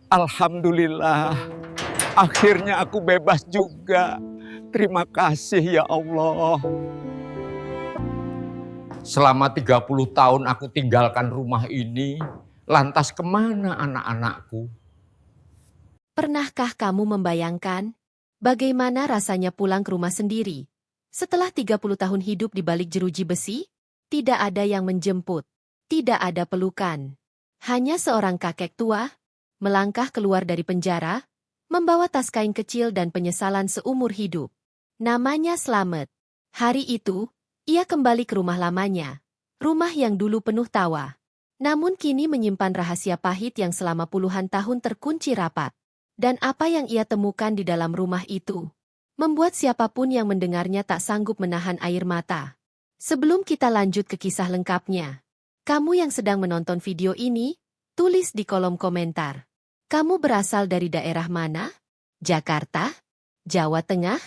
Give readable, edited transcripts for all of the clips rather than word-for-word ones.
Alhamdulillah, akhirnya aku bebas juga. Terima kasih ya Allah. Selama 30 tahun aku tinggalkan rumah ini, lantas kemana anak-anakku? Pernahkah kamu membayangkan bagaimana rasanya pulang ke rumah sendiri? Setelah 30 tahun hidup di balik jeruji besi, tidak ada yang menjemput, tidak ada pelukan. Hanya seorang kakek tua, melangkah keluar dari penjara, membawa tas kain kecil dan penyesalan seumur hidup. Namanya Slamet. Hari itu, ia kembali ke rumah lamanya, rumah yang dulu penuh tawa. Namun kini menyimpan rahasia pahit yang selama puluhan tahun terkunci rapat. Dan apa yang ia temukan di dalam rumah itu, membuat siapapun yang mendengarnya tak sanggup menahan air mata. Sebelum kita lanjut ke kisah lengkapnya, kamu yang sedang menonton video ini, tulis di kolom komentar. Kamu berasal dari daerah mana? Jakarta? Jawa Tengah?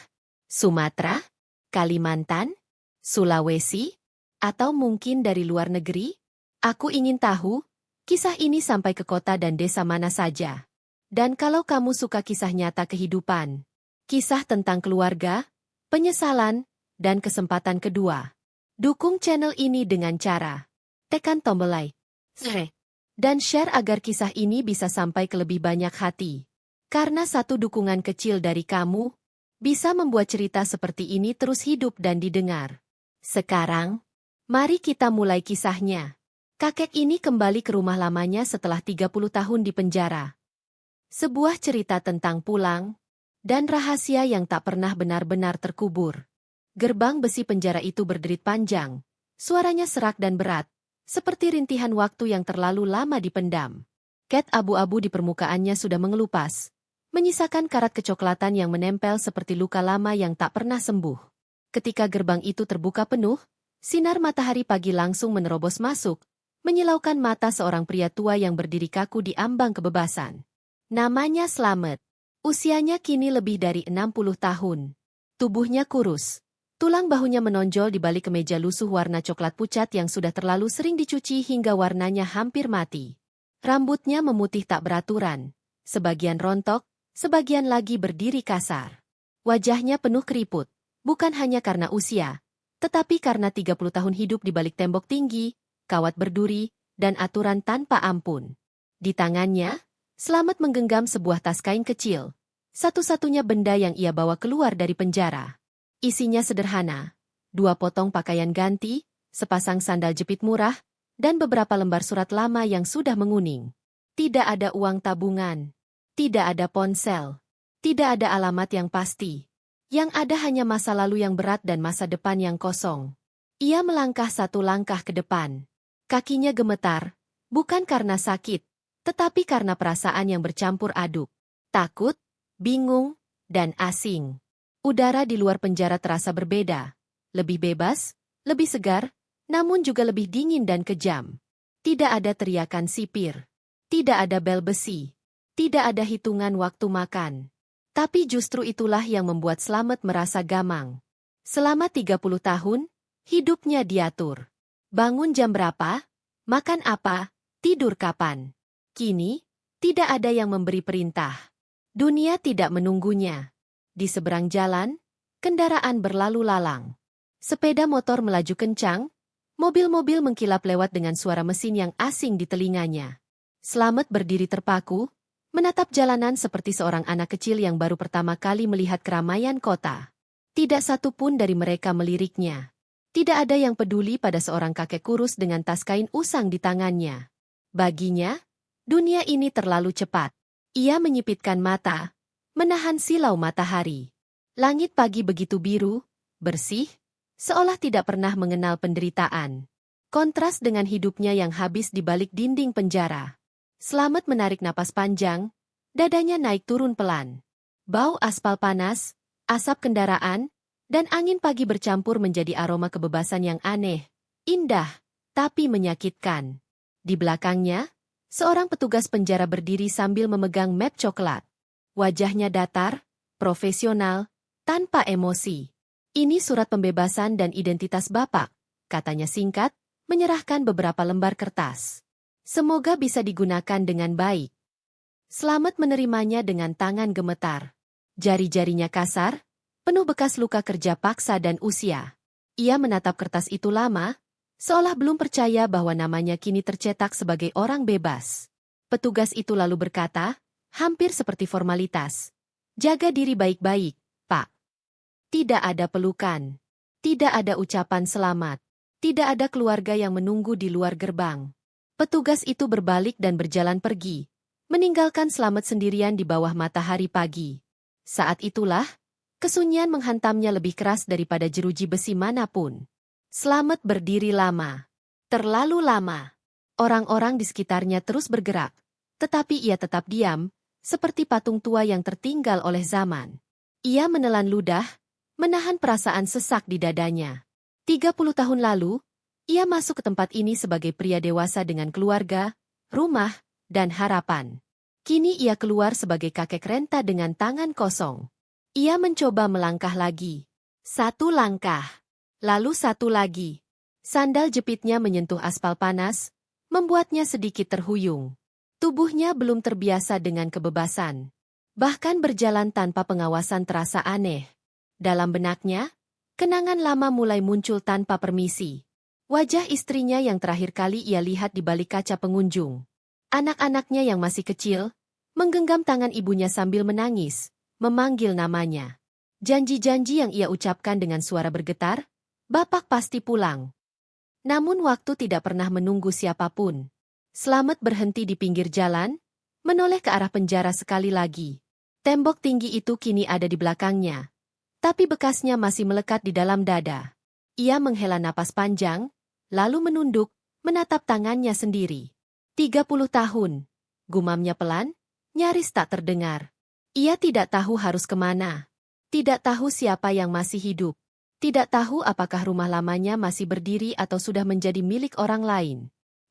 Sumatera? Kalimantan? Sulawesi? Atau mungkin dari luar negeri? Aku ingin tahu, kisah ini sampai ke kota dan desa mana saja. Dan kalau kamu suka kisah nyata kehidupan, kisah tentang keluarga, penyesalan, dan kesempatan kedua, dukung channel ini dengan cara tekan tombol like, dan share agar kisah ini bisa sampai ke lebih banyak hati. Karena satu dukungan kecil dari kamu bisa membuat cerita seperti ini terus hidup dan didengar. Sekarang, mari kita mulai kisahnya. Kakek ini kembali ke rumah lamanya setelah 30 tahun di penjara. Sebuah cerita tentang pulang dan rahasia yang tak pernah benar-benar terkubur. Gerbang besi penjara itu berderit panjang, suaranya serak dan berat, seperti rintihan waktu yang terlalu lama dipendam. Cat abu-abu di permukaannya sudah mengelupas, menyisakan karat kecoklatan yang menempel seperti luka lama yang tak pernah sembuh. Ketika gerbang itu terbuka penuh, sinar matahari pagi langsung menerobos masuk, menyilaukan mata seorang pria tua yang berdiri kaku di ambang kebebasan. Namanya Slamet. Usianya kini lebih dari 60 tahun. Tubuhnya kurus. Tulang bahunya menonjol di balik kemeja lusuh warna coklat pucat yang sudah terlalu sering dicuci hingga warnanya hampir mati. Rambutnya memutih tak beraturan. Sebagian rontok, sebagian lagi berdiri kasar. Wajahnya penuh keriput, bukan hanya karena usia, tetapi karena 30 tahun hidup di balik tembok tinggi, kawat berduri, dan aturan tanpa ampun. Di tangannya, Slamet menggenggam sebuah tas kain kecil, satu-satunya benda yang ia bawa keluar dari penjara. Isinya sederhana, 2 potong pakaian ganti, sepasang sandal jepit murah, dan beberapa lembar surat lama yang sudah menguning. Tidak ada uang tabungan, tidak ada ponsel, tidak ada alamat yang pasti. Yang ada hanya masa lalu yang berat dan masa depan yang kosong. Ia melangkah satu langkah ke depan. Kakinya gemetar, bukan karena sakit, tetapi karena perasaan yang bercampur aduk. Takut, bingung, dan asing. Udara di luar penjara terasa berbeda. Lebih bebas, lebih segar, namun juga lebih dingin dan kejam. Tidak ada teriakan sipir. Tidak ada bel besi. Tidak ada hitungan waktu makan. Tapi justru itulah yang membuat Slamet merasa gamang. Selama 30 tahun, hidupnya diatur. Bangun jam berapa, makan apa, tidur kapan. Kini, tidak ada yang memberi perintah. Dunia tidak menunggunya. Di seberang jalan, kendaraan berlalu lalang. Sepeda motor melaju kencang, mobil-mobil mengkilap lewat dengan suara mesin yang asing di telinganya. Slamet berdiri terpaku, menatap jalanan seperti seorang anak kecil yang baru pertama kali melihat keramaian kota. Tidak satu pun dari mereka meliriknya. Tidak ada yang peduli pada seorang kakek kurus dengan tas kain usang di tangannya. Baginya, dunia ini terlalu cepat. Ia menyipitkan mata, menahan silau matahari. Langit pagi begitu biru, bersih, seolah tidak pernah mengenal penderitaan. Kontras dengan hidupnya yang habis di balik dinding penjara. Slamet menarik napas panjang, dadanya naik turun pelan. Bau aspal panas, asap kendaraan, dan angin pagi bercampur menjadi aroma kebebasan yang aneh, indah, tapi menyakitkan. Di belakangnya, seorang petugas penjara berdiri sambil memegang map coklat. Wajahnya datar, profesional, tanpa emosi. Ini surat pembebasan dan identitas Bapak, katanya singkat, menyerahkan beberapa lembar kertas. Semoga bisa digunakan dengan baik. Slamet menerimanya dengan tangan gemetar. Jari-jarinya kasar, penuh bekas luka kerja paksa dan usia. Ia menatap kertas itu lama, seolah belum percaya bahwa namanya kini tercetak sebagai orang bebas. Petugas itu lalu berkata, hampir seperti formalitas. Jaga diri baik-baik, Pak. Tidak ada pelukan. Tidak ada ucapan selamat. Tidak ada keluarga yang menunggu di luar gerbang. Petugas itu berbalik dan berjalan pergi, meninggalkan Slamet sendirian di bawah matahari pagi. Saat itulah, kesunyian menghantamnya lebih keras daripada jeruji besi manapun. Slamet berdiri lama. Terlalu lama. Orang-orang di sekitarnya terus bergerak, tetapi ia tetap diam, seperti patung tua yang tertinggal oleh zaman. Ia menelan ludah, menahan perasaan sesak di dadanya. 30 tahun lalu, ia masuk ke tempat ini sebagai pria dewasa dengan keluarga, rumah, dan harapan. Kini ia keluar sebagai kakek renta dengan tangan kosong. Ia mencoba melangkah lagi. 1 langkah. Lalu 1 lagi. Sandal jepitnya menyentuh aspal panas, membuatnya sedikit terhuyung. Tubuhnya belum terbiasa dengan kebebasan. Bahkan berjalan tanpa pengawasan terasa aneh. Dalam benaknya, kenangan lama mulai muncul tanpa permisi. Wajah istrinya yang terakhir kali ia lihat di balik kaca pengunjung. Anak-anaknya yang masih kecil, menggenggam tangan ibunya sambil menangis, memanggil namanya. Janji-janji yang ia ucapkan dengan suara bergetar, "Bapak pasti pulang." Namun waktu tidak pernah menunggu siapapun. Slamet berhenti di pinggir jalan, menoleh ke arah penjara sekali lagi. Tembok tinggi itu kini ada di belakangnya, tapi bekasnya masih melekat di dalam dada. Ia menghela napas panjang, lalu menunduk, menatap tangannya sendiri. 30 tahun, gumamnya pelan, nyaris tak terdengar. Ia tidak tahu harus kemana. Tidak tahu siapa yang masih hidup. Tidak tahu apakah rumah lamanya masih berdiri atau sudah menjadi milik orang lain.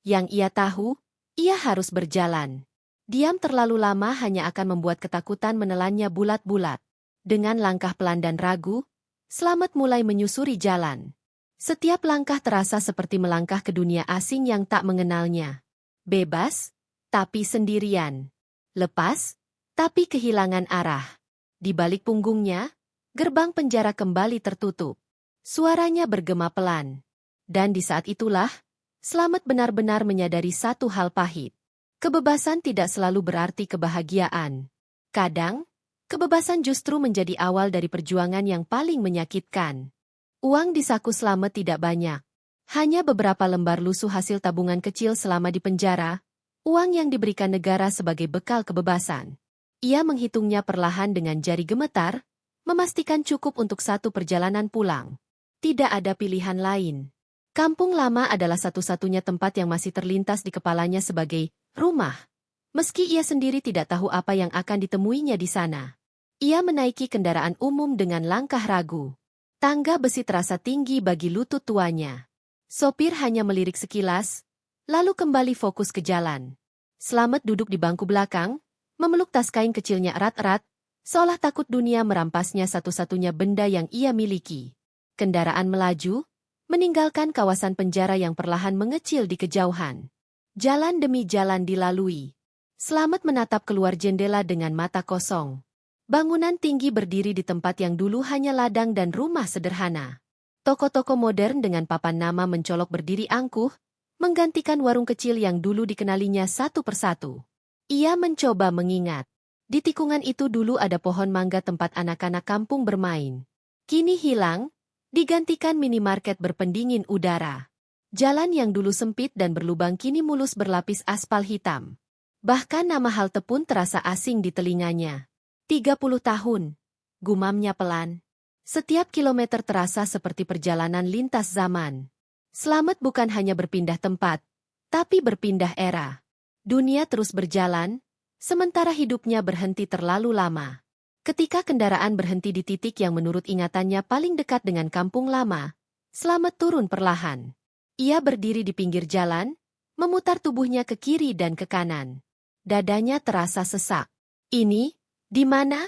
Yang ia tahu, ia harus berjalan. Diam terlalu lama hanya akan membuat ketakutan menelannya bulat-bulat. Dengan langkah pelan dan ragu, Slamet mulai menyusuri jalan. Setiap langkah terasa seperti melangkah ke dunia asing yang tak mengenalnya. Bebas, tapi sendirian. Lepas, tapi kehilangan arah. Di balik punggungnya, gerbang penjara kembali tertutup. Suaranya bergema pelan. Dan di saat itulah, Slamet benar-benar menyadari satu hal pahit. Kebebasan tidak selalu berarti kebahagiaan. Kadang, kebebasan justru menjadi awal dari perjuangan yang paling menyakitkan. Uang di saku Slamet tidak banyak. Hanya beberapa lembar lusuh hasil tabungan kecil selama di penjara, uang yang diberikan negara sebagai bekal kebebasan. Ia menghitungnya perlahan dengan jari gemetar, memastikan cukup untuk 1 perjalanan pulang. Tidak ada pilihan lain. Kampung Lama adalah satu-satunya tempat yang masih terlintas di kepalanya sebagai rumah. Meski ia sendiri tidak tahu apa yang akan ditemuinya di sana. Ia menaiki kendaraan umum dengan langkah ragu. Tangga besi terasa tinggi bagi lutut tuanya. Sopir hanya melirik sekilas, lalu kembali fokus ke jalan. Slamet duduk di bangku belakang, memeluk tas kain kecilnya erat-erat, seolah takut dunia merampasnya satu-satunya benda yang ia miliki. Kendaraan melaju, meninggalkan kawasan penjara yang perlahan mengecil di kejauhan. Jalan demi jalan dilalui. Slamet menatap keluar jendela dengan mata kosong. Bangunan tinggi berdiri di tempat yang dulu hanya ladang dan rumah sederhana. Toko-toko modern dengan papan nama mencolok berdiri angkuh, menggantikan warung kecil yang dulu dikenalinya satu persatu. Ia mencoba mengingat. Di tikungan itu dulu ada pohon mangga tempat anak-anak kampung bermain. Kini hilang, digantikan minimarket berpendingin udara. Jalan yang dulu sempit dan berlubang kini mulus berlapis aspal hitam. Bahkan nama halte pun terasa asing di telinganya. 30 tahun, gumamnya pelan. Setiap kilometer terasa seperti perjalanan lintas zaman. Slamet bukan hanya berpindah tempat, tapi berpindah era. Dunia terus berjalan, sementara hidupnya berhenti terlalu lama. Ketika kendaraan berhenti di titik yang menurut ingatannya paling dekat dengan Kampung Lama, Slamet turun perlahan. Ia berdiri di pinggir jalan, memutar tubuhnya ke kiri dan ke kanan. Dadanya terasa sesak. "Ini, di mana?"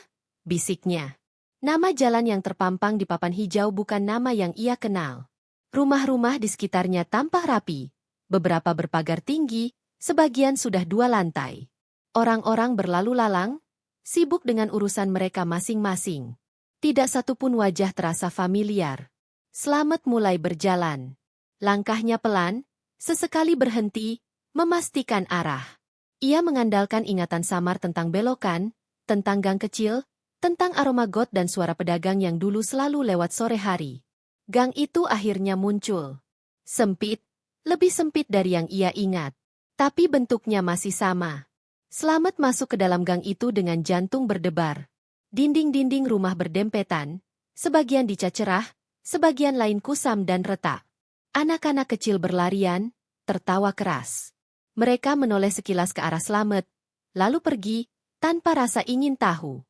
bisiknya. Nama jalan yang terpampang di papan hijau bukan nama yang ia kenal. Rumah-rumah di sekitarnya tampak rapi, beberapa berpagar tinggi, sebagian sudah 2 lantai. Orang-orang berlalu lalang, sibuk dengan urusan mereka masing-masing. Tidak satupun wajah terasa familiar. Slamet mulai berjalan. Langkahnya pelan, sesekali berhenti, memastikan arah. Ia mengandalkan ingatan samar tentang belokan, tentang gang kecil, tentang aroma got dan suara pedagang yang dulu selalu lewat sore hari. Gang itu akhirnya muncul. Sempit, lebih sempit dari yang ia ingat. Tapi bentuknya masih sama. Slamet masuk ke dalam gang itu dengan jantung berdebar. Dinding-dinding rumah berdempetan, sebagian dicat cerah, sebagian lain kusam dan retak. Anak-anak kecil berlarian, tertawa keras. Mereka menoleh sekilas ke arah Slamet, lalu pergi, tanpa rasa ingin tahu.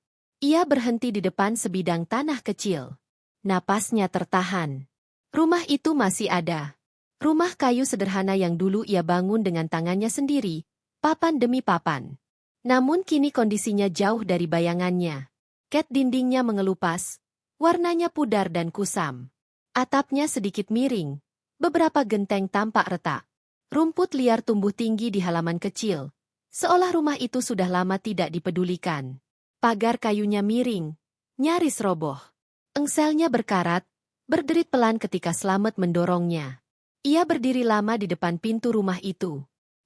Ia berhenti di depan sebidang tanah kecil. Napasnya tertahan. Rumah itu masih ada. Rumah kayu sederhana yang dulu ia bangun dengan tangannya sendiri, papan demi papan. Namun kini kondisinya jauh dari bayangannya. Cat dindingnya mengelupas, warnanya pudar dan kusam. Atapnya sedikit miring, beberapa genteng tampak retak. Rumput liar tumbuh tinggi di halaman kecil, seolah rumah itu sudah lama tidak dipedulikan. Pagar kayunya miring, nyaris roboh. Engselnya berkarat, berderit pelan ketika Slamet mendorongnya. Ia berdiri lama di depan pintu rumah itu.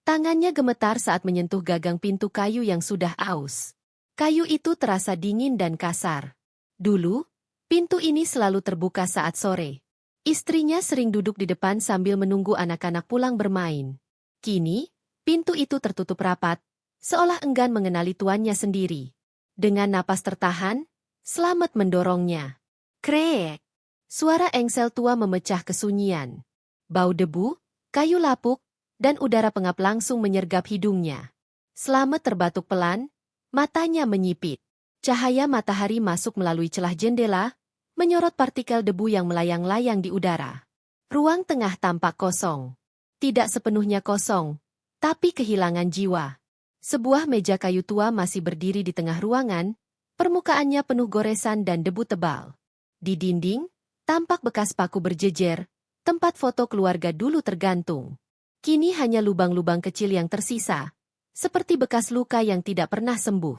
Tangannya gemetar saat menyentuh gagang pintu kayu yang sudah aus. Kayu itu terasa dingin dan kasar. Dulu, pintu ini selalu terbuka saat sore. Istrinya sering duduk di depan sambil menunggu anak-anak pulang bermain. Kini, pintu itu tertutup rapat, seolah enggan mengenali tuannya sendiri. Dengan napas tertahan, Slamet mendorongnya. Krek! Suara engsel tua memecah kesunyian. Bau debu, kayu lapuk, dan udara pengap langsung menyergap hidungnya. Slamet terbatuk pelan, matanya menyipit. Cahaya matahari masuk melalui celah jendela, menyorot partikel debu yang melayang-layang di udara. Ruang tengah tampak kosong. Tidak sepenuhnya kosong, tapi kehilangan jiwa. Sebuah meja kayu tua masih berdiri di tengah ruangan, permukaannya penuh goresan dan debu tebal. Di dinding, tampak bekas paku berjejer, tempat foto keluarga dulu tergantung. Kini hanya lubang-lubang kecil yang tersisa, seperti bekas luka yang tidak pernah sembuh.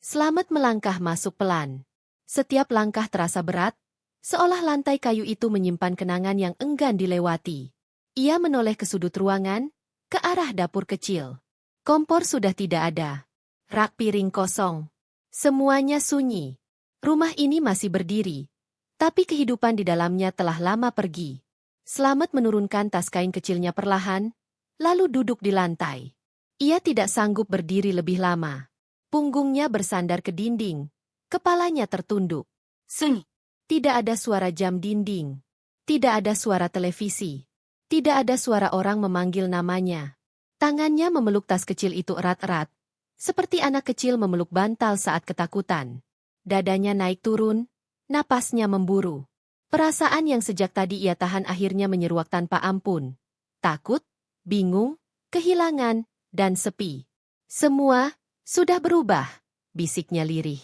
Slamet melangkah masuk pelan. Setiap langkah terasa berat, seolah lantai kayu itu menyimpan kenangan yang enggan dilewati. Ia menoleh ke sudut ruangan, ke arah dapur kecil. Kompor sudah tidak ada. Rak piring kosong. Semuanya sunyi. Rumah ini masih berdiri, tapi kehidupan di dalamnya telah lama pergi. Slamet menurunkan tas kain kecilnya perlahan, lalu duduk di lantai. Ia tidak sanggup berdiri lebih lama. Punggungnya bersandar ke dinding, kepalanya tertunduk. Seng. Tidak ada suara jam dinding. Tidak ada suara televisi. Tidak ada suara orang memanggil namanya. Tangannya memeluk tas kecil itu erat-erat, seperti anak kecil memeluk bantal saat ketakutan. Dadanya naik turun, napasnya memburu. Perasaan yang sejak tadi ia tahan akhirnya menyeruak tanpa ampun. Takut, bingung, kehilangan, dan sepi. Semua sudah berubah, bisiknya lirih.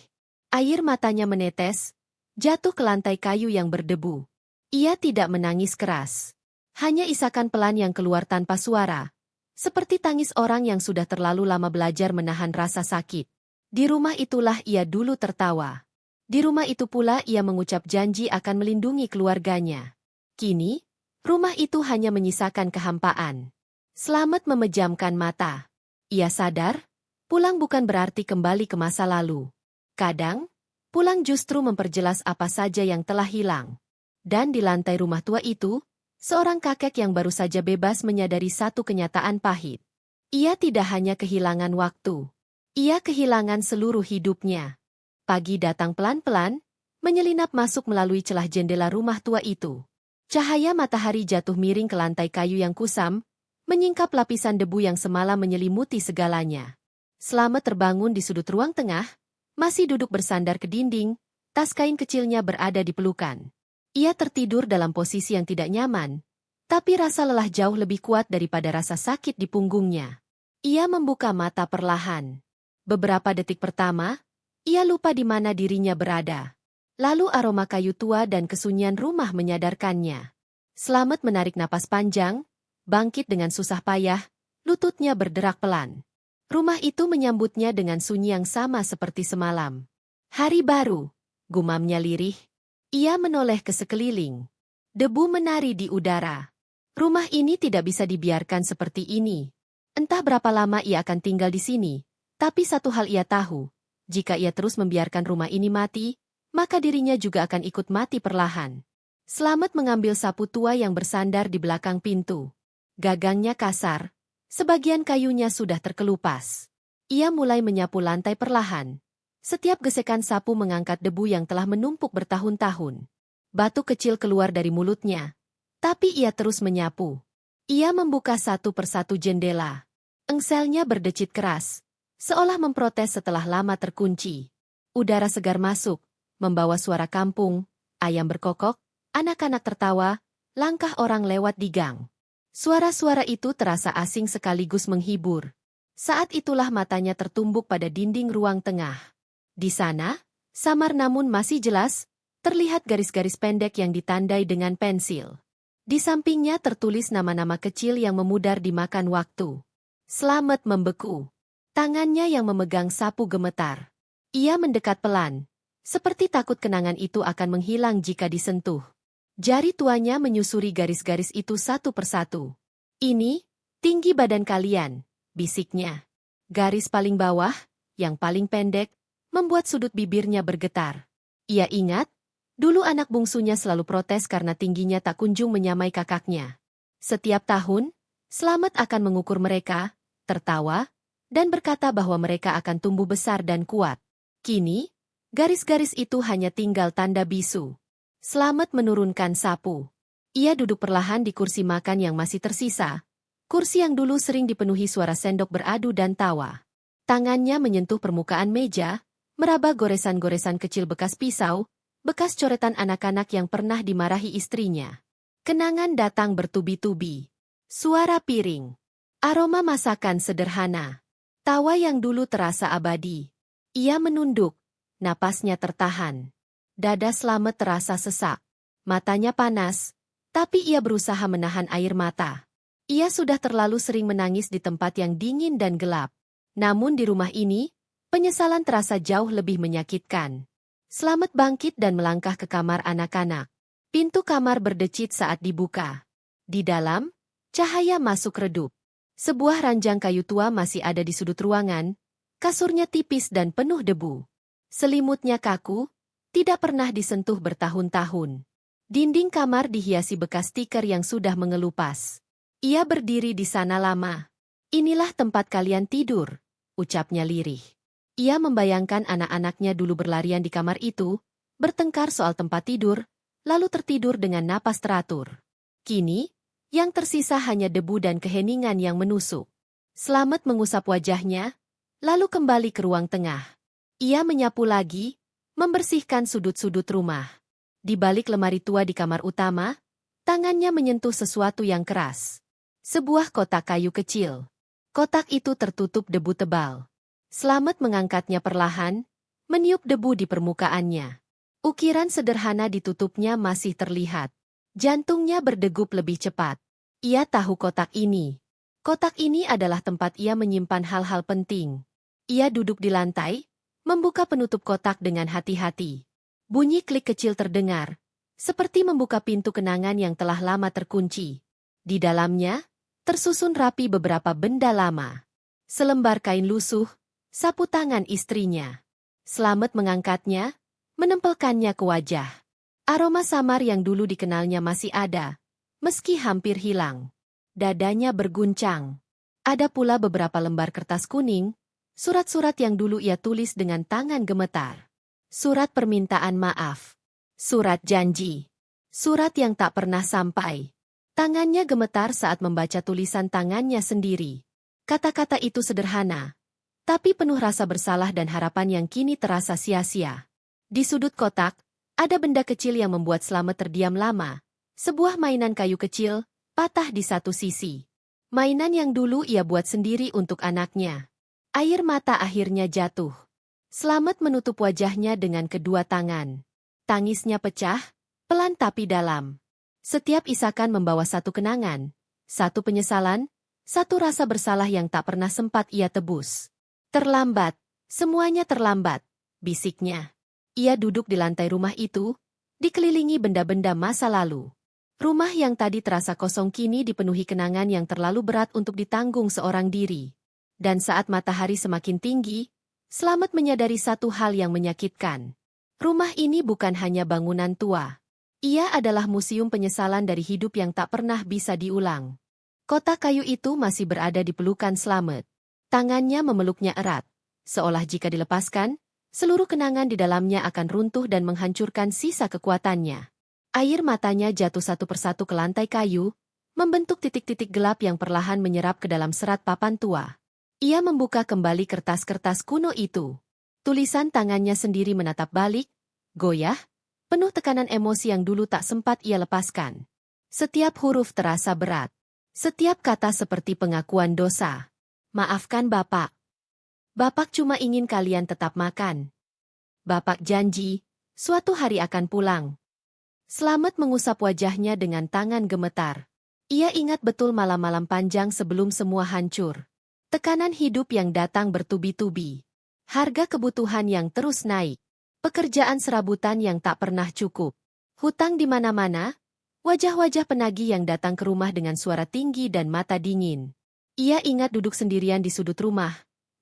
Air matanya menetes, jatuh ke lantai kayu yang berdebu. Ia tidak menangis keras. Hanya isakan pelan yang keluar tanpa suara. Seperti tangis orang yang sudah terlalu lama belajar menahan rasa sakit. Di rumah itulah ia dulu tertawa. Di rumah itu pula ia mengucap janji akan melindungi keluarganya. Kini, rumah itu hanya menyisakan kehampaan. Slamet memejamkan mata. Ia sadar, pulang bukan berarti kembali ke masa lalu. Kadang, pulang justru memperjelas apa saja yang telah hilang. Dan di lantai rumah tua itu, seorang kakek yang baru saja bebas menyadari satu kenyataan pahit. Ia tidak hanya kehilangan waktu. Ia kehilangan seluruh hidupnya. Pagi datang pelan-pelan, menyelinap masuk melalui celah jendela rumah tua itu. Cahaya matahari jatuh miring ke lantai kayu yang kusam, menyingkap lapisan debu yang semalam menyelimuti segalanya. Slamet terbangun di sudut ruang tengah, masih duduk bersandar ke dinding, tas kain kecilnya berada di pelukan. Ia tertidur dalam posisi yang tidak nyaman, tapi rasa lelah jauh lebih kuat daripada rasa sakit di punggungnya. Ia membuka mata perlahan. Beberapa detik pertama, ia lupa di mana dirinya berada. Lalu aroma kayu tua dan kesunyian rumah menyadarkannya. Slamet menarik napas panjang, bangkit dengan susah payah, lututnya berderak pelan. Rumah itu menyambutnya dengan sunyi yang sama seperti semalam. Hari baru, gumamnya lirih. Ia menoleh ke sekeliling. Debu menari di udara. Rumah ini tidak bisa dibiarkan seperti ini. Entah berapa lama ia akan tinggal di sini, tapi satu hal ia tahu. Jika ia terus membiarkan rumah ini mati, maka dirinya juga akan ikut mati perlahan. Slamet mengambil sapu tua yang bersandar di belakang pintu. Gagangnya kasar, sebagian kayunya sudah terkelupas. Ia mulai menyapu lantai perlahan. Setiap gesekan sapu mengangkat debu yang telah menumpuk bertahun-tahun. Batu kecil keluar dari mulutnya, tapi ia terus menyapu. Ia membuka satu persatu jendela. Engselnya berdecit keras, seolah memprotes setelah lama terkunci. Udara segar masuk, membawa suara kampung, ayam berkokok, anak-anak tertawa, langkah orang lewat di gang. Suara-suara itu terasa asing sekaligus menghibur. Saat itulah matanya tertumbuk pada dinding ruang tengah. Di sana, samar namun masih jelas, terlihat garis-garis pendek yang ditandai dengan pensil. Di sampingnya tertulis nama-nama kecil yang memudar dimakan waktu. Slamet membeku. Tangannya yang memegang sapu gemetar. Ia mendekat pelan, seperti takut kenangan itu akan menghilang jika disentuh. Jari tuanya menyusuri garis-garis itu satu persatu. Ini, tinggi badan kalian, bisiknya. Garis paling bawah, yang paling pendek, membuat sudut bibirnya bergetar. Ia ingat, dulu anak bungsunya selalu protes karena tingginya tak kunjung menyamai kakaknya. Setiap tahun, Slamet akan mengukur mereka, tertawa, dan berkata bahwa mereka akan tumbuh besar dan kuat. Kini, garis-garis itu hanya tinggal tanda bisu. Slamet menurunkan sapu. Ia duduk perlahan di kursi makan yang masih tersisa. Kursi yang dulu sering dipenuhi suara sendok beradu dan tawa. Tangannya menyentuh permukaan meja, meraba goresan-goresan kecil bekas pisau, bekas coretan anak-anak yang pernah dimarahi istrinya. Kenangan datang bertubi-tubi. Suara piring. Aroma masakan sederhana. Tawa yang dulu terasa abadi. Ia menunduk, napasnya tertahan. Dada Slamet terasa sesak. Matanya panas, tapi ia berusaha menahan air mata. Ia sudah terlalu sering menangis di tempat yang dingin dan gelap. Namun di rumah ini, penyesalan terasa jauh lebih menyakitkan. Slamet bangkit dan melangkah ke kamar anak-anak. Pintu kamar berdecit saat dibuka. Di dalam, cahaya masuk redup. Sebuah ranjang kayu tua masih ada di sudut ruangan, kasurnya tipis dan penuh debu. Selimutnya kaku, tidak pernah disentuh bertahun-tahun. Dinding kamar dihiasi bekas stiker yang sudah mengelupas. Ia berdiri di sana lama. Inilah tempat kalian tidur, ucapnya lirih. Ia membayangkan anak-anaknya dulu berlarian di kamar itu, bertengkar soal tempat tidur, lalu tertidur dengan napas teratur. Kini, yang tersisa hanya debu dan keheningan yang menusuk. Slamet mengusap wajahnya, lalu kembali ke ruang tengah. Ia menyapu lagi, membersihkan sudut-sudut rumah. Di balik lemari tua di kamar utama, tangannya menyentuh sesuatu yang keras. Sebuah kotak kayu kecil. Kotak itu tertutup debu tebal. Slamet mengangkatnya perlahan, meniup debu di permukaannya. Ukiran sederhana ditutupnya masih terlihat. Jantungnya berdegup lebih cepat. Ia tahu kotak ini. Kotak ini adalah tempat ia menyimpan hal-hal penting. Ia duduk di lantai, membuka penutup kotak dengan hati-hati. Bunyi klik kecil terdengar, seperti membuka pintu kenangan yang telah lama terkunci. Di dalamnya, tersusun rapi beberapa benda lama. Selembar kain lusuh, sapu tangan istrinya. Slamet mengangkatnya, menempelkannya ke wajah. Aroma samar yang dulu dikenalnya masih ada, meski hampir hilang. Dadanya berguncang. Ada pula beberapa lembar kertas kuning, surat-surat yang dulu ia tulis dengan tangan gemetar. Surat permintaan maaf. Surat janji. Surat yang tak pernah sampai. Tangannya gemetar saat membaca tulisan tangannya sendiri. Kata-kata itu sederhana, tapi penuh rasa bersalah dan harapan yang kini terasa sia-sia. Di sudut kotak, ada benda kecil yang membuat Slamet terdiam lama. Sebuah mainan kayu kecil, patah di satu sisi. Mainan yang dulu ia buat sendiri untuk anaknya. Air mata akhirnya jatuh. Slamet menutup wajahnya dengan kedua tangan. Tangisnya pecah, pelan tapi dalam. Setiap isakan membawa satu kenangan, satu penyesalan, Satu rasa bersalah yang tak pernah sempat ia tebus. Terlambat, semuanya terlambat, bisiknya. Ia duduk di lantai rumah itu, dikelilingi benda-benda masa lalu. Rumah yang tadi terasa kosong kini dipenuhi kenangan yang terlalu berat untuk ditanggung seorang diri. Dan saat matahari semakin tinggi, Slamet menyadari satu hal yang menyakitkan. Rumah ini bukan hanya bangunan tua. Ia adalah museum penyesalan dari hidup yang tak pernah bisa diulang. Kotak kayu itu masih berada di pelukan Slamet. Tangannya memeluknya erat, seolah jika dilepaskan, seluruh kenangan di dalamnya akan runtuh dan menghancurkan sisa kekuatannya. Air matanya jatuh satu persatu ke lantai kayu, membentuk titik-titik gelap yang perlahan menyerap ke dalam serat papan tua. Ia membuka kembali kertas-kertas kuno itu. Tulisan tangannya sendiri menatap balik, goyah, penuh tekanan emosi yang dulu tak sempat ia lepaskan. Setiap huruf terasa berat. Setiap kata seperti pengakuan dosa. Maafkan Bapak. Bapak cuma ingin kalian tetap makan. Bapak janji, suatu hari akan pulang. Slamet mengusap wajahnya dengan tangan gemetar. Ia ingat betul malam-malam panjang sebelum semua hancur. Tekanan hidup yang datang bertubi-tubi. Harga kebutuhan yang terus naik. Pekerjaan serabutan yang tak pernah cukup. Hutang di mana-mana. Wajah-wajah penagih yang datang ke rumah dengan suara tinggi dan mata dingin. Ia ingat duduk sendirian di sudut rumah,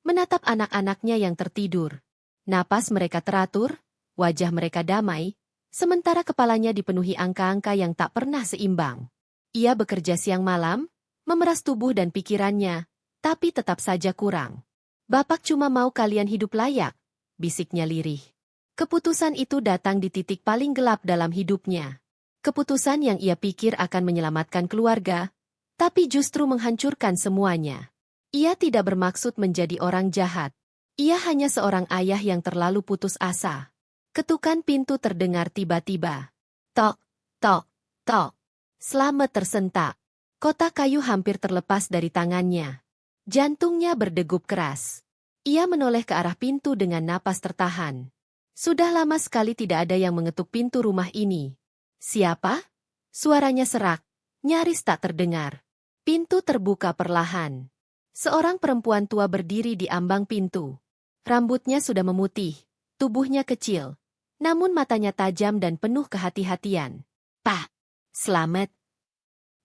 menatap anak-anaknya yang tertidur. Napas mereka teratur, wajah mereka damai, sementara kepalanya dipenuhi angka-angka yang tak pernah seimbang. Ia bekerja siang malam, memeras tubuh dan pikirannya, tapi tetap saja kurang. Bapak cuma mau kalian hidup layak, bisiknya lirih. Keputusan itu datang di titik paling gelap dalam hidupnya. Keputusan yang ia pikir akan menyelamatkan keluarga, tapi justru menghancurkan semuanya. Ia tidak bermaksud menjadi orang jahat. Ia hanya seorang ayah yang terlalu putus asa. Ketukan pintu terdengar tiba-tiba. Tok, tok, tok. Slamet tersentak. Kotak kayu hampir terlepas dari tangannya. Jantungnya berdegup keras. Ia menoleh ke arah pintu dengan napas tertahan. Sudah lama sekali tidak ada yang mengetuk pintu rumah ini. Siapa? Suaranya serak, nyaris tak terdengar. Pintu terbuka perlahan. Seorang perempuan tua berdiri di ambang pintu. Rambutnya sudah memutih, tubuhnya kecil, namun matanya tajam dan penuh kehati-hatian. Pak, Slamet.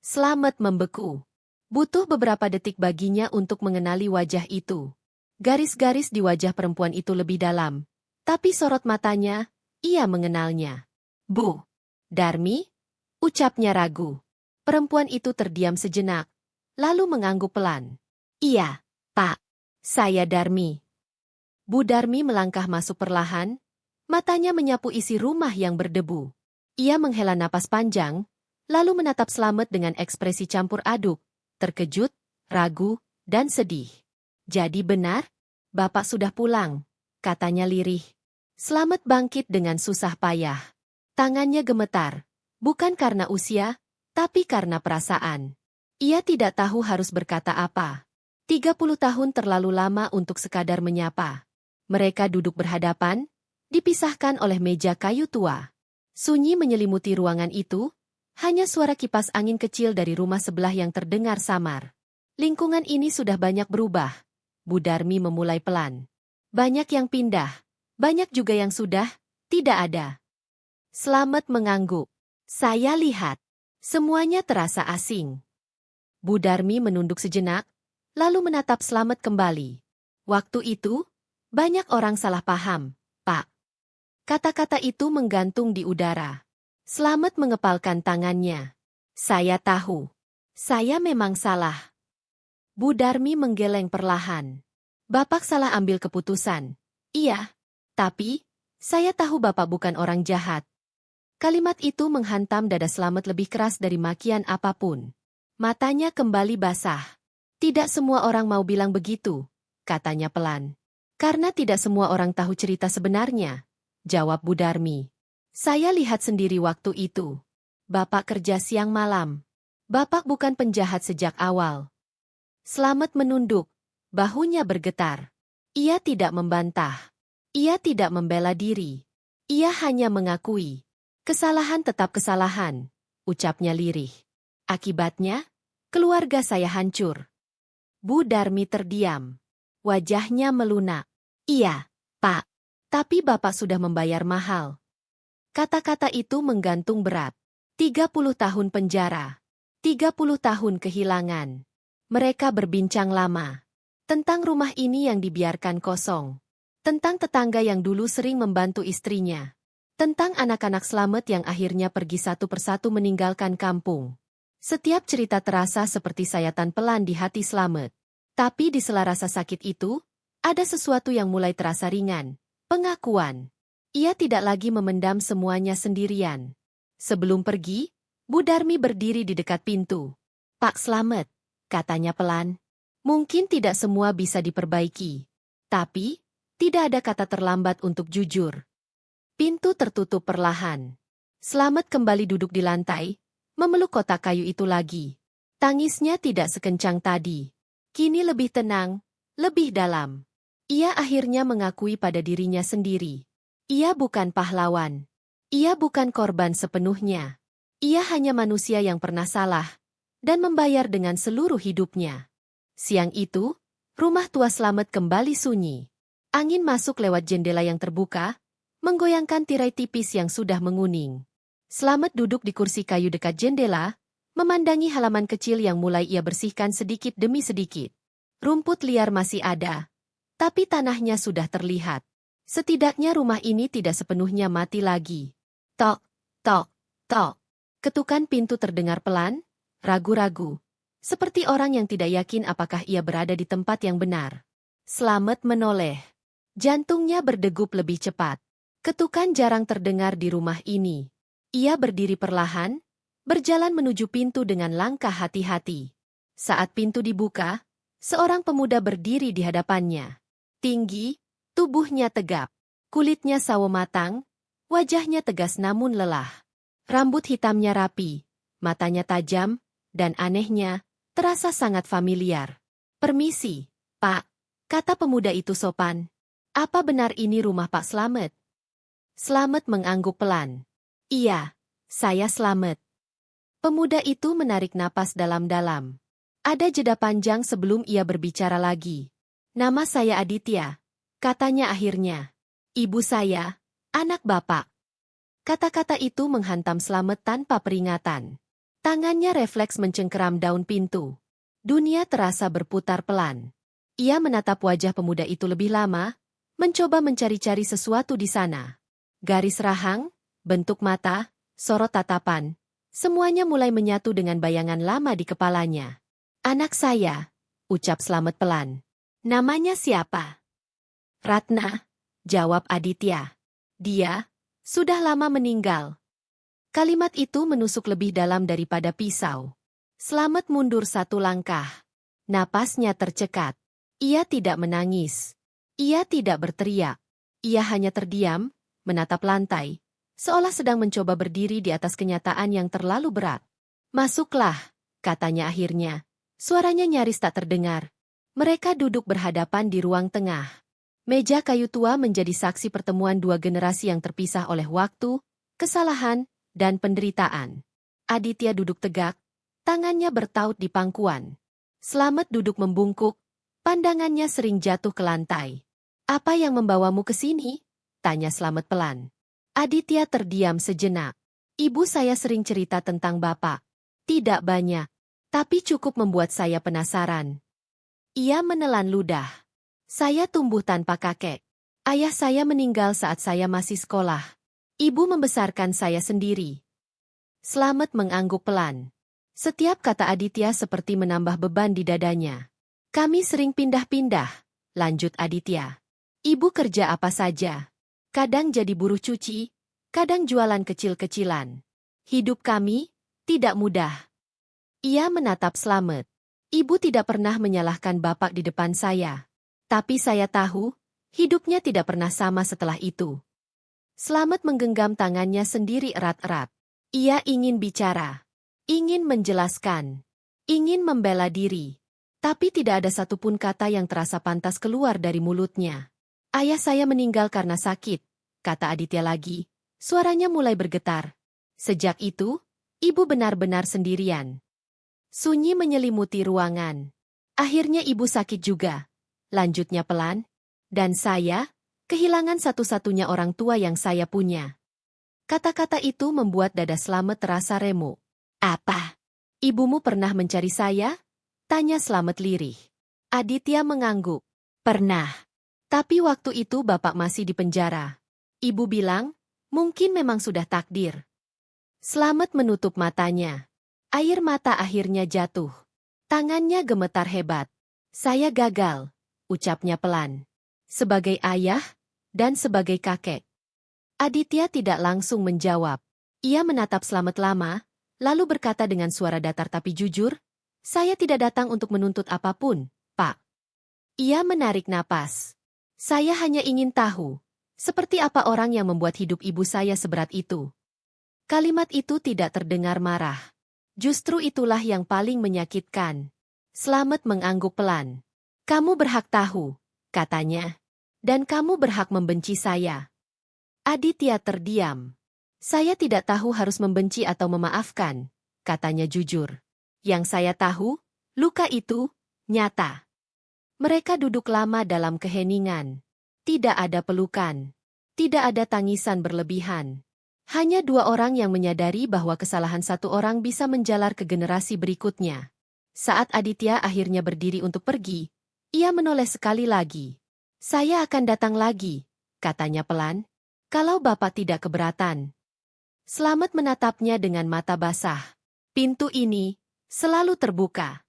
Slamet membeku. Butuh beberapa detik baginya untuk mengenali wajah itu. Garis-garis di wajah perempuan itu lebih dalam, tapi sorot matanya, ia mengenalnya. Bu, Darmi? Ucapnya ragu. Perempuan itu terdiam sejenak, lalu mengangguk pelan. Iya, Pak. Saya Darmi. Bu Darmi melangkah masuk perlahan, matanya menyapu isi rumah yang berdebu. Ia menghela napas panjang, lalu menatap Slamet dengan ekspresi campur aduk, terkejut, ragu, dan sedih. Jadi benar? Bapak sudah pulang, katanya lirih. Slamet bangkit dengan susah payah. Tangannya gemetar, bukan karena usia, tapi karena perasaan. Ia tidak tahu harus berkata apa. 30 tahun terlalu lama untuk sekadar menyapa. Mereka duduk berhadapan, dipisahkan oleh meja kayu tua. Sunyi menyelimuti ruangan itu, hanya suara kipas angin kecil dari rumah sebelah yang terdengar samar. Lingkungan ini sudah banyak berubah. Bu Darmi memulai pelan. Banyak yang pindah, banyak juga yang sudah tidak ada. Slamet mengangguk. Saya lihat. Semuanya terasa asing. Bu Darmi menunduk sejenak, lalu menatap Slamet kembali. Waktu itu, banyak orang salah paham, Pak. Kata-kata itu menggantung di udara. Slamet mengepalkan tangannya. Saya tahu. Saya memang salah. Bu Darmi menggeleng perlahan. Bapak salah ambil keputusan. Iya. Tapi, saya tahu Bapak bukan orang jahat. Kalimat itu menghantam dada Slamet lebih keras dari makian apapun. Matanya kembali basah. Tidak semua orang mau bilang begitu, katanya pelan. Karena tidak semua orang tahu cerita sebenarnya, jawab Bu Darmi. Saya lihat sendiri waktu itu. Bapak kerja siang malam. Bapak bukan penjahat sejak awal. Slamet menunduk, bahunya bergetar. Ia tidak membantah. Ia tidak membela diri. Ia hanya mengakui. Kesalahan tetap kesalahan, ucapnya lirih. Akibatnya, keluarga saya hancur. Bu Darmi terdiam. Wajahnya melunak. Iya, Pak. Tapi Bapak sudah membayar mahal. Kata-kata itu menggantung berat. 30 tahun penjara. 30 tahun kehilangan. Mereka berbincang lama. Tentang rumah ini yang dibiarkan kosong. Tentang tetangga yang dulu sering membantu istrinya. Tentang anak-anak Slamet yang akhirnya pergi satu persatu meninggalkan kampung. Setiap cerita terasa seperti sayatan pelan di hati Slamet. Tapi di sela rasa sakit itu, ada sesuatu yang mulai terasa ringan. Pengakuan. Ia tidak lagi memendam semuanya sendirian. Sebelum pergi, Bu Darmi berdiri di dekat pintu. Pak Slamet, katanya pelan. Mungkin tidak semua bisa diperbaiki. Tapi, tidak ada kata terlambat untuk jujur. Pintu tertutup perlahan. Slamet kembali duduk di lantai, memeluk kotak kayu itu lagi. Tangisnya tidak sekencang tadi. Kini lebih tenang, lebih dalam. Ia akhirnya mengakui pada dirinya sendiri. Ia bukan pahlawan. Ia bukan korban sepenuhnya. Ia hanya manusia yang pernah salah dan membayar dengan seluruh hidupnya. Siang itu, rumah tua Slamet kembali sunyi. Angin masuk lewat jendela yang terbuka, menggoyangkan tirai tipis yang sudah menguning. Slamet duduk di kursi kayu dekat jendela, memandangi halaman kecil yang mulai ia bersihkan sedikit demi sedikit. Rumput liar masih ada, tapi tanahnya sudah terlihat. Setidaknya rumah ini tidak sepenuhnya mati lagi. Tok, tok, tok. Ketukan pintu terdengar pelan, ragu-ragu. Seperti orang yang tidak yakin apakah ia berada di tempat yang benar. Slamet menoleh. Jantungnya berdegup lebih cepat. Ketukan jarang terdengar di rumah ini. Ia berdiri perlahan, berjalan menuju pintu dengan langkah hati-hati. Saat pintu dibuka, seorang pemuda berdiri di hadapannya. Tinggi, tubuhnya tegap, kulitnya sawo matang, wajahnya tegas namun lelah. Rambut hitamnya rapi, matanya tajam, dan anehnya, terasa sangat familiar. Permisi, Pak, kata pemuda itu sopan. Apa benar ini rumah Pak Slamet? Slamet mengangguk pelan. Iya, saya Slamet. Pemuda itu menarik napas dalam-dalam. Ada jeda panjang sebelum ia berbicara lagi. Nama saya Aditya, katanya akhirnya. Ibu saya, anak Bapak. Kata-kata itu menghantam Slamet tanpa peringatan. Tangannya refleks mencengkeram daun pintu. Dunia terasa berputar pelan. Ia menatap wajah pemuda itu lebih lama, mencoba mencari-cari sesuatu di sana. Garis rahang, bentuk mata, sorot tatapan, semuanya mulai menyatu dengan bayangan lama di kepalanya. Anak saya, ucap Slamet pelan. Namanya siapa? Ratna, jawab Aditya. Dia sudah lama meninggal. Kalimat itu menusuk lebih dalam daripada pisau. Slamet mundur satu langkah. Napasnya tercekat. Ia tidak menangis. Ia tidak berteriak. Ia hanya terdiam, menatap lantai, seolah sedang mencoba berdiri di atas kenyataan yang terlalu berat. Masuklah, katanya akhirnya. Suaranya nyaris tak terdengar. Mereka duduk berhadapan di ruang tengah. Meja kayu tua menjadi saksi pertemuan dua generasi yang terpisah oleh waktu, kesalahan, dan penderitaan. Aditya duduk tegak, tangannya bertaut di pangkuan. Slamet duduk membungkuk, pandangannya sering jatuh ke lantai. Apa yang membawamu ke sini? Tanya Slamet pelan. Aditya terdiam sejenak. Ibu saya sering cerita tentang Bapak. Tidak banyak, tapi cukup membuat saya penasaran. Ia menelan ludah. Saya tumbuh tanpa kakek. Ayah saya meninggal saat saya masih sekolah. Ibu membesarkan saya sendiri. Slamet mengangguk pelan. Setiap kata Aditya seperti menambah beban di dadanya. Kami sering pindah-pindah, lanjut Aditya. Ibu kerja apa saja. Kadang jadi buruh cuci, kadang jualan kecil-kecilan. Hidup kami tidak mudah. Ia menatap Slamet. Ibu tidak pernah menyalahkan Bapak di depan saya. Tapi saya tahu, hidupnya tidak pernah sama setelah itu. Slamet menggenggam tangannya sendiri erat-erat. Ia ingin bicara, ingin menjelaskan, ingin membela diri. Tapi tidak ada satupun kata yang terasa pantas keluar dari mulutnya. Ayah saya meninggal karena sakit, kata Aditya lagi. Suaranya mulai bergetar. Sejak itu, ibu benar-benar sendirian. Sunyi menyelimuti ruangan. Akhirnya ibu sakit juga. Lanjutnya pelan. Dan saya, kehilangan satu-satunya orang tua yang saya punya. Kata-kata itu membuat dada Slamet terasa remuk. Apa? Ibumu pernah mencari saya? Tanya Slamet lirih. Aditya mengangguk. Pernah. Tapi waktu itu bapak masih di penjara. Ibu bilang, mungkin memang sudah takdir. Slamet menutup matanya. Air mata akhirnya jatuh. Tangannya gemetar hebat. Saya gagal, ucapnya pelan. Sebagai ayah, dan sebagai kakek. Aditya tidak langsung menjawab. Ia menatap Slamet lama, lalu berkata dengan suara datar tapi jujur, saya tidak datang untuk menuntut apapun, Pak. Ia menarik napas. Saya hanya ingin tahu, seperti apa orang yang membuat hidup ibu saya seberat itu. Kalimat itu tidak terdengar marah. Justru itulah yang paling menyakitkan. Slamet mengangguk pelan. Kamu berhak tahu, katanya. Dan kamu berhak membenci saya. Aditya terdiam. Saya tidak tahu harus membenci atau memaafkan, katanya jujur. Yang saya tahu, luka itu nyata. Mereka duduk lama dalam keheningan. Tidak ada pelukan. Tidak ada tangisan berlebihan. Hanya dua orang yang menyadari bahwa kesalahan satu orang bisa menjalar ke generasi berikutnya. Saat Aditya akhirnya berdiri untuk pergi, ia menoleh sekali lagi. Saya akan datang lagi, katanya pelan, kalau Bapak tidak keberatan. Slamet menatapnya dengan mata basah. Pintu ini selalu terbuka.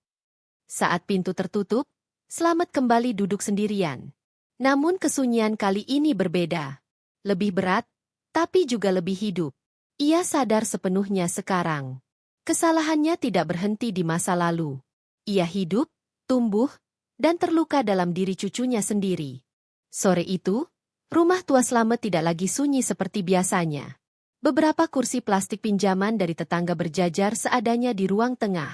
Saat pintu tertutup, Slamet kembali duduk sendirian. Namun kesunyian kali ini berbeda. Lebih berat, tapi juga lebih hidup. Ia sadar sepenuhnya sekarang. Kesalahannya tidak berhenti di masa lalu. Ia hidup, tumbuh, dan terluka dalam diri cucunya sendiri. Sore itu, rumah tua Slamet tidak lagi sunyi seperti biasanya. Beberapa kursi plastik pinjaman dari tetangga berjajar seadanya di ruang tengah.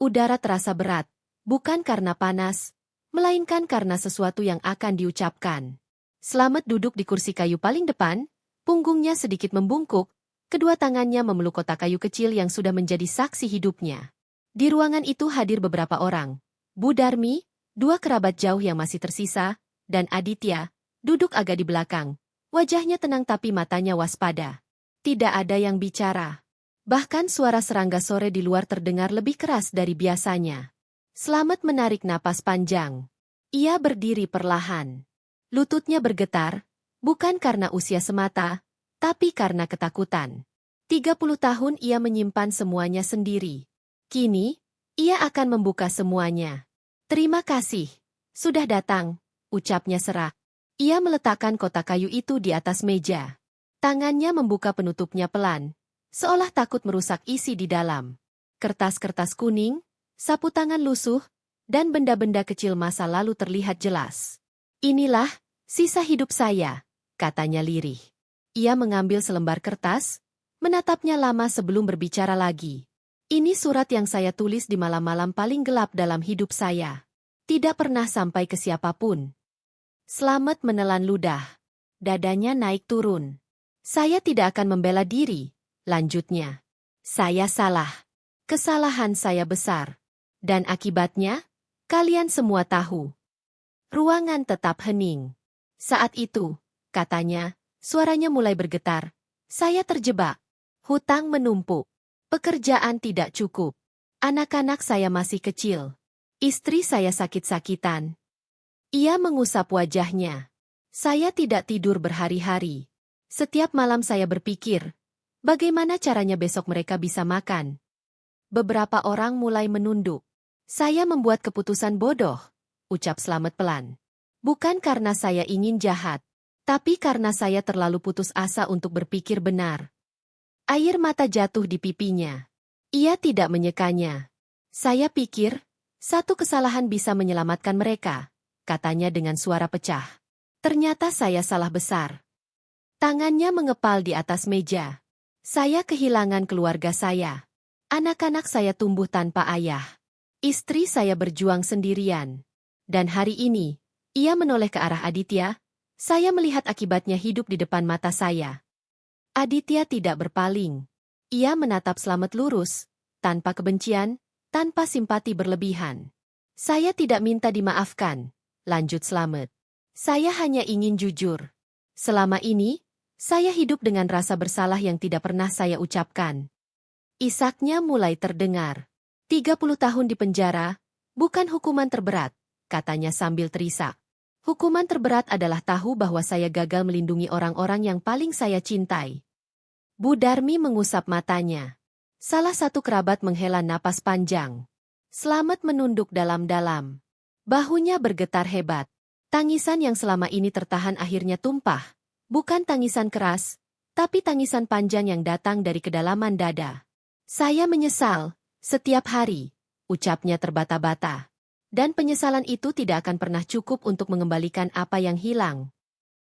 Udara terasa berat, bukan karena panas, melainkan karena sesuatu yang akan diucapkan. Slamet duduk di kursi kayu paling depan, punggungnya sedikit membungkuk, kedua tangannya memeluk kotak kayu kecil yang sudah menjadi saksi hidupnya. Di ruangan itu hadir beberapa orang. Bu Darmi, dua kerabat jauh yang masih tersisa, dan Aditya, duduk agak di belakang. Wajahnya tenang tapi matanya waspada. Tidak ada yang bicara. Bahkan suara serangga sore di luar terdengar lebih keras dari biasanya. Slamet menarik napas panjang. Ia berdiri perlahan. Lututnya bergetar, bukan karena usia semata, tapi karena ketakutan. 30 tahun ia menyimpan semuanya sendiri. Kini, ia akan membuka semuanya. Terima kasih. Sudah datang, ucapnya serak. Ia meletakkan kotak kayu itu di atas meja. Tangannya membuka penutupnya pelan, seolah takut merusak isi di dalam. Kertas-kertas kuning, sapu tangan lusuh, dan benda-benda kecil masa lalu terlihat jelas. Inilah sisa hidup saya, katanya lirih. Ia mengambil selembar kertas, menatapnya lama sebelum berbicara lagi. Ini surat yang saya tulis di malam-malam paling gelap dalam hidup saya. Tidak pernah sampai ke siapapun. Slamet menelan ludah. Dadanya naik turun. Saya tidak akan membela diri, lanjutnya. Saya salah. Kesalahan saya besar. Dan akibatnya, kalian semua tahu. Ruangan tetap hening. Saat itu, katanya, suaranya mulai bergetar. Saya terjebak. Hutang menumpuk. Pekerjaan tidak cukup. Anak-anak saya masih kecil. Istri saya sakit-sakitan. Ia mengusap wajahnya. Saya tidak tidur berhari-hari. Setiap malam saya berpikir, bagaimana caranya besok mereka bisa makan. Beberapa orang mulai menunduk. Saya membuat keputusan bodoh, ucap Slamet pelan. Bukan karena saya ingin jahat, tapi karena saya terlalu putus asa untuk berpikir benar. Air mata jatuh di pipinya. Ia tidak menyekanya. Saya pikir, satu kesalahan bisa menyelamatkan mereka, katanya dengan suara pecah. Ternyata saya salah besar. Tangannya mengepal di atas meja. Saya kehilangan keluarga saya. Anak-anak saya tumbuh tanpa ayah. Istri saya berjuang sendirian. Dan hari ini, ia menoleh ke arah Aditya. Saya melihat akibatnya hidup di depan mata saya. Aditya tidak berpaling. Ia menatap Slamet lurus, tanpa kebencian, tanpa simpati berlebihan. Saya tidak minta dimaafkan, lanjut Slamet. Saya hanya ingin jujur. Selama ini, saya hidup dengan rasa bersalah yang tidak pernah saya ucapkan. Isaknya mulai terdengar. 30 tahun di penjara, bukan hukuman terberat, katanya sambil terisak. Hukuman terberat adalah tahu bahwa saya gagal melindungi orang-orang yang paling saya cintai. Bu Darmi mengusap matanya. Salah satu kerabat menghela napas panjang. Slamet menunduk dalam-dalam. Bahunya bergetar hebat. Tangisan yang selama ini tertahan akhirnya tumpah. Bukan tangisan keras, tapi tangisan panjang yang datang dari kedalaman dada. Saya menyesal, setiap hari, ucapnya terbata-bata. Dan penyesalan itu tidak akan pernah cukup untuk mengembalikan apa yang hilang.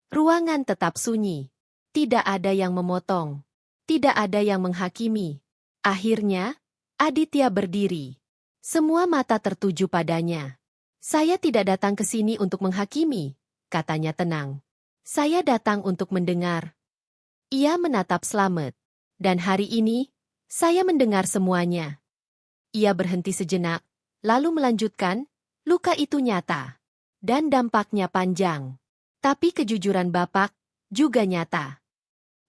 Ruangan tetap sunyi. Tidak ada yang memotong. Tidak ada yang menghakimi. Akhirnya, Aditya berdiri. Semua mata tertuju padanya. Saya tidak datang ke sini untuk menghakimi, katanya tenang. Saya datang untuk mendengar. Ia menatap Slamet. Dan hari ini, saya mendengar semuanya. Ia berhenti sejenak, lalu melanjutkan, luka itu nyata. Dan dampaknya panjang. Tapi kejujuran Bapak juga nyata.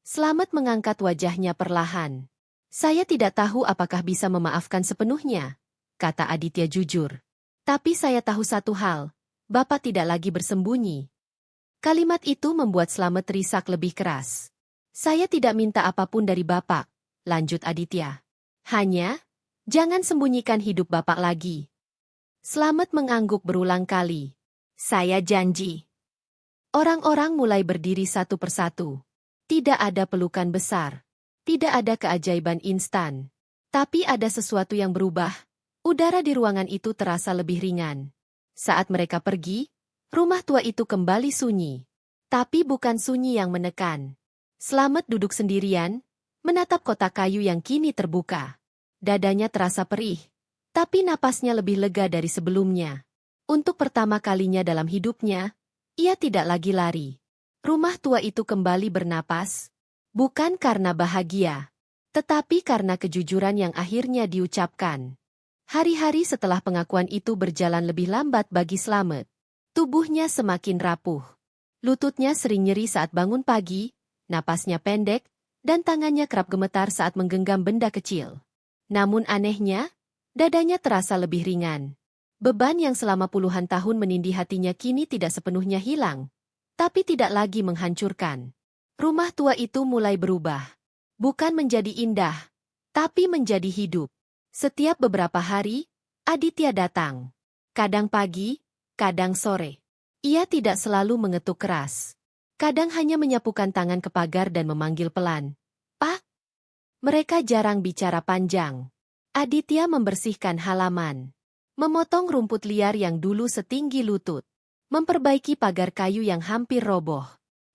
Slamet mengangkat wajahnya perlahan. Saya tidak tahu apakah bisa memaafkan sepenuhnya, kata Aditya jujur. Tapi saya tahu satu hal, Bapak tidak lagi bersembunyi. Kalimat itu membuat Slamet terisak lebih keras. Saya tidak minta apapun dari Bapak, lanjut Aditya. Hanya, jangan sembunyikan hidup Bapak lagi. Slamet mengangguk berulang kali. Saya janji. Orang-orang mulai berdiri satu persatu. Tidak ada pelukan besar. Tidak ada keajaiban instan. Tapi ada sesuatu yang berubah. Udara di ruangan itu terasa lebih ringan. Saat mereka pergi, rumah tua itu kembali sunyi. Tapi bukan sunyi yang menekan. Slamet duduk sendirian, menatap kotak kayu yang kini terbuka. Dadanya terasa perih, tapi napasnya lebih lega dari sebelumnya. Untuk pertama kalinya dalam hidupnya, ia tidak lagi lari. Rumah tua itu kembali bernapas, bukan karena bahagia, tetapi karena kejujuran yang akhirnya diucapkan. Hari-hari setelah pengakuan itu berjalan lebih lambat bagi Slamet. Tubuhnya semakin rapuh. Lututnya sering nyeri saat bangun pagi, napasnya pendek, dan tangannya kerap gemetar saat menggenggam benda kecil. Namun anehnya, dadanya terasa lebih ringan. Beban yang selama puluhan tahun menindih hatinya kini tidak sepenuhnya hilang, tapi tidak lagi menghancurkan. Rumah tua itu mulai berubah. Bukan menjadi indah, tapi menjadi hidup. Setiap beberapa hari, Aditya datang. Kadang pagi, kadang sore. Ia tidak selalu mengetuk keras. Kadang hanya menyapukan tangan ke pagar dan memanggil pelan. Pak! Mereka jarang bicara panjang. Aditya membersihkan halaman. Memotong rumput liar yang dulu setinggi lutut. Memperbaiki pagar kayu yang hampir roboh.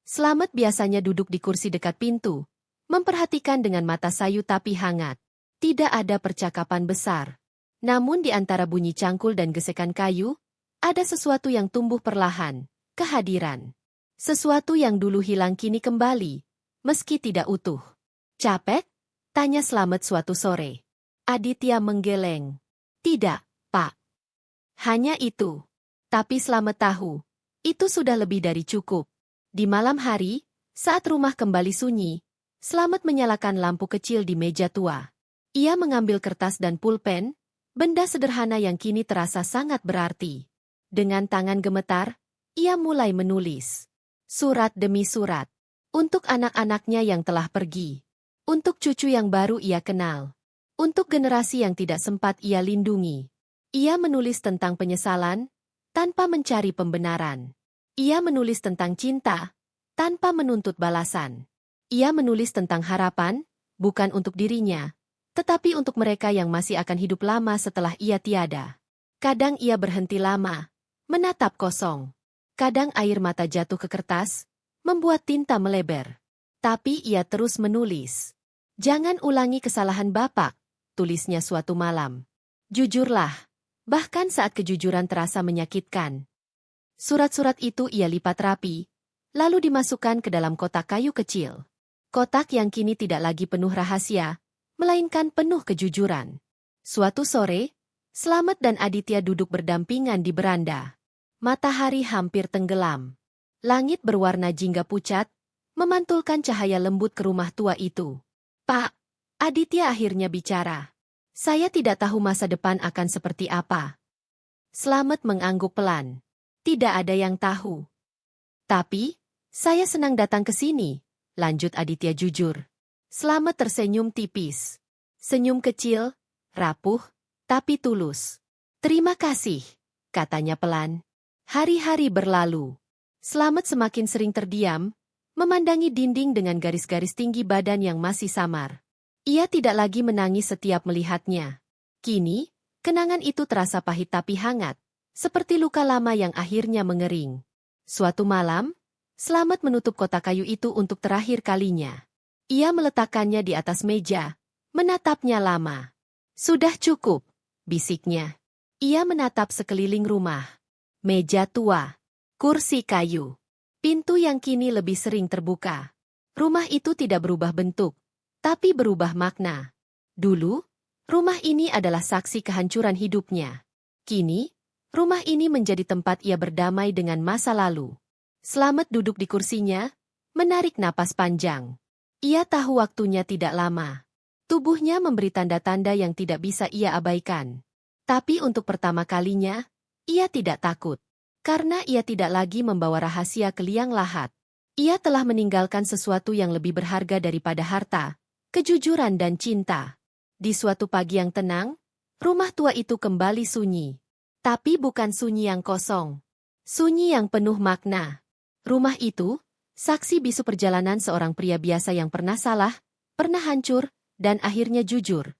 Slamet biasanya duduk di kursi dekat pintu. Memperhatikan dengan mata sayu tapi hangat. Tidak ada percakapan besar. Namun di antara bunyi cangkul dan gesekan kayu, ada sesuatu yang tumbuh perlahan, kehadiran. Sesuatu yang dulu hilang kini kembali, meski tidak utuh. Capek? Tanya Slamet suatu sore. Aditya menggeleng. Tidak, Pak. Hanya itu. Tapi Slamet tahu, itu sudah lebih dari cukup. Di malam hari, saat rumah kembali sunyi, Slamet menyalakan lampu kecil di meja tua. Ia mengambil kertas dan pulpen, benda sederhana yang kini terasa sangat berarti. Dengan tangan gemetar, ia mulai menulis. Surat demi surat. Untuk anak-anaknya yang telah pergi. Untuk cucu yang baru ia kenal. Untuk generasi yang tidak sempat ia lindungi. Ia menulis tentang penyesalan, tanpa mencari pembenaran. Ia menulis tentang cinta, tanpa menuntut balasan. Ia menulis tentang harapan, bukan untuk dirinya, tetapi untuk mereka yang masih akan hidup lama setelah ia tiada. Kadang ia berhenti lama, menatap kosong. Kadang air mata jatuh ke kertas, membuat tinta melebar. Tapi ia terus menulis. Jangan ulangi kesalahan Bapak, tulisnya suatu malam. Jujurlah, bahkan saat kejujuran terasa menyakitkan. Surat-surat itu ia lipat rapi, lalu dimasukkan ke dalam kotak kayu kecil. Kotak yang kini tidak lagi penuh rahasia, melainkan penuh kejujuran. Suatu sore, Slamet dan Aditya duduk berdampingan di beranda. Matahari hampir tenggelam. Langit berwarna jingga pucat, memantulkan cahaya lembut ke rumah tua itu. Pak, Aditya akhirnya bicara. Saya tidak tahu masa depan akan seperti apa. Slamet mengangguk pelan. Tidak ada yang tahu. Tapi, saya senang datang ke sini, lanjut Aditya jujur. Slamet tersenyum tipis. Senyum kecil, rapuh, tapi tulus. Terima kasih, katanya pelan. Hari-hari berlalu. Slamet semakin sering terdiam, memandangi dinding dengan garis-garis tinggi badan yang masih samar. Ia tidak lagi menangis setiap melihatnya. Kini, kenangan itu terasa pahit tapi hangat, seperti luka lama yang akhirnya mengering. Suatu malam, Slamet menutup kotak kayu itu untuk terakhir kalinya. Ia meletakkannya di atas meja, menatapnya lama. Sudah cukup, bisiknya. Ia menatap sekeliling rumah. Meja tua, kursi kayu, pintu yang kini lebih sering terbuka. Rumah itu tidak berubah bentuk, tapi berubah makna. Dulu, rumah ini adalah saksi kehancuran hidupnya. Kini, rumah ini menjadi tempat ia berdamai dengan masa lalu. Slamet duduk di kursinya, menarik napas panjang. Ia tahu waktunya tidak lama. Tubuhnya memberi tanda-tanda yang tidak bisa ia abaikan. Tapi untuk pertama kalinya, ia tidak takut. Karena ia tidak lagi membawa rahasia ke liang lahat. Ia telah meninggalkan sesuatu yang lebih berharga daripada harta, kejujuran dan cinta. Di suatu pagi yang tenang, rumah tua itu kembali sunyi. Tapi bukan sunyi yang kosong. Sunyi yang penuh makna. Rumah itu, saksi bisu perjalanan seorang pria biasa yang pernah salah, pernah hancur, dan akhirnya jujur.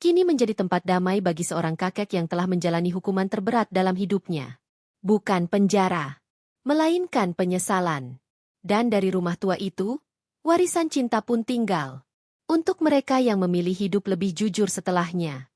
Kini menjadi tempat damai bagi seorang kakek yang telah menjalani hukuman terberat dalam hidupnya. Bukan penjara, melainkan penyesalan. Dan dari rumah tua itu, warisan cinta pun tinggal. Untuk mereka yang memilih hidup lebih jujur setelahnya.